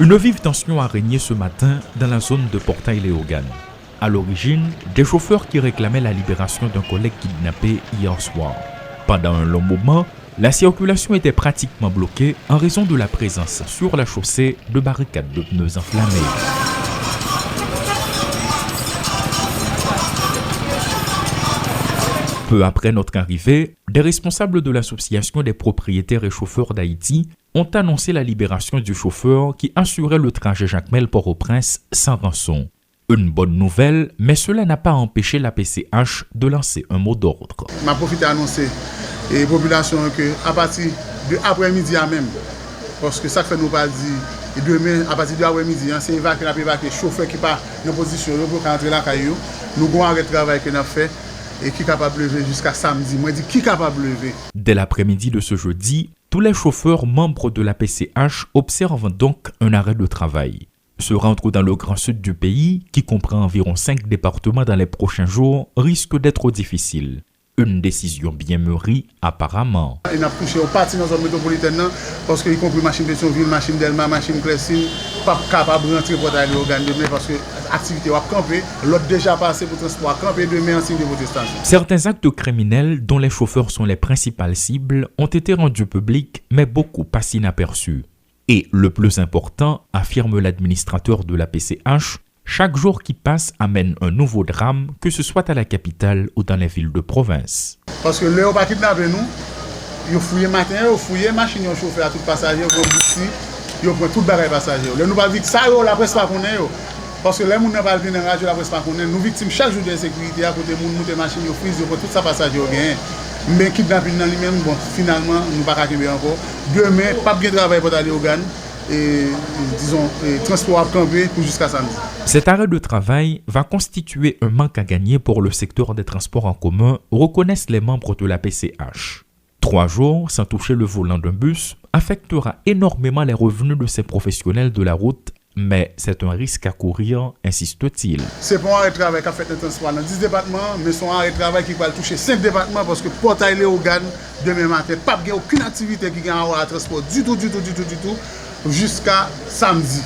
Une vive tension a régné ce matin dans la zone de Portail-Léogane. À l'origine, des chauffeurs qui réclamaient la libération d'un collègue kidnappé hier soir. Pendant un long moment, la circulation était pratiquement bloquée en raison de la présence sur la chaussée de barricades de pneus enflammés. Peu après notre arrivée, des responsables de l'association des propriétaires et chauffeurs d'Haïti ont annoncé la libération du chauffeur qui assurait le trajet Jacmel-Port-au-Prince sans rançon. Une bonne nouvelle, mais cela n'a pas empêché la PCH de lancer un mot d'ordre. Je profite d'annoncer à la population qu'à partir de l'après-midi même, parce que ça fait nous pas dire, demain, à partir de l'après-midi, c'est évacuer les chauffeurs qui sont en position pour entrer dans la caillou. Nous avons un travail que nous avons fait et qui est capable de lever jusqu'à samedi. Moi, je dis qui est capable de lever. Dès l'après-midi de ce jeudi, tous les chauffeurs membres de la PCH observent donc un arrêt de travail. Se rendre dans le grand sud du pays, qui comprend environ 5 départements dans les prochains jours, risque d'être difficile. Une décision bien mûrie, apparemment. Il a touché au parti dans la zone métropolitaine parce qu'il y compris machine de Pétionville, machine d'Elma, machine Clessine, pas capable de rentrer pour aller au Gane demain parce que l'activité va camper, l'autre déjà passé pour transport camper demain en signe de protestation. Certains actes criminels dont les chauffeurs sont les principales cibles ont été rendus publics, mais beaucoup passent inaperçus. Et le plus important, affirme l'administrateur de la PCH, chaque jour qui passe amène un nouveau drame, que ce soit à la capitale ou dans les villes de province. Parce que là, on va kidnapper nous, ils fouillent matin, ils fouillent machine, ils chauffeur à tout passager, ils boussi, ils prennent tout le bagage passager. Là, nous pas dire que ça, la presse pas connaît. Parce que les gens ne pas venir dans la radio, la presse pas connaît. Nous victimes chaque jour de sécurité, à côté de nous, machines, ils fouillent, ils prennent tout ça passager. Mais kidnapping dans lui-même, bon, finalement, nous ne pouvons pas kidnapper encore. Demain, pas bien travail pour aller au Gane. Et disons, transport à camper pour jusqu'à samedi. Cet arrêt de travail va constituer un manque à gagner pour le secteur des transports en commun, reconnaissent les membres de la PCH. 3 jours sans toucher le volant d'un bus affectera énormément les revenus de ces professionnels de la route, mais c'est un risque à courir, insiste-t-il. C'est pour un arrêt de travail qui a fait le transport dans 10 départements, mais c'est un arrêt de travail qui va toucher 5 départements parce que Portail-Léogane, demain matin, pas aucune activité qui gagne à transport du tout. Jusqu'à samedi.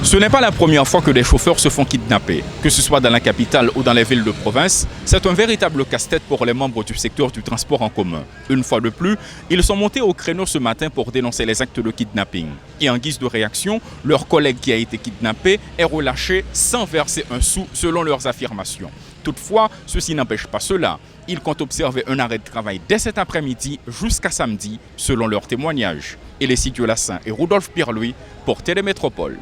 Ce n'est pas la première fois que des chauffeurs se font kidnapper. Que ce soit dans la capitale ou dans les villes de province, c'est un véritable casse-tête pour les membres du secteur du transport en commun. Une fois de plus, ils sont montés au créneau ce matin pour dénoncer les actes de kidnapping. Et en guise de réaction, leur collègue qui a été kidnappé est relâché sans verser un sou selon leurs affirmations. Toutefois, ceci n'empêche pas cela. Ils comptent observer un arrêt de travail dès cet après-midi jusqu'à samedi, selon leurs témoignages. Elissi Diolassin et Rudolph Pierre-Louis pour Télémétropole.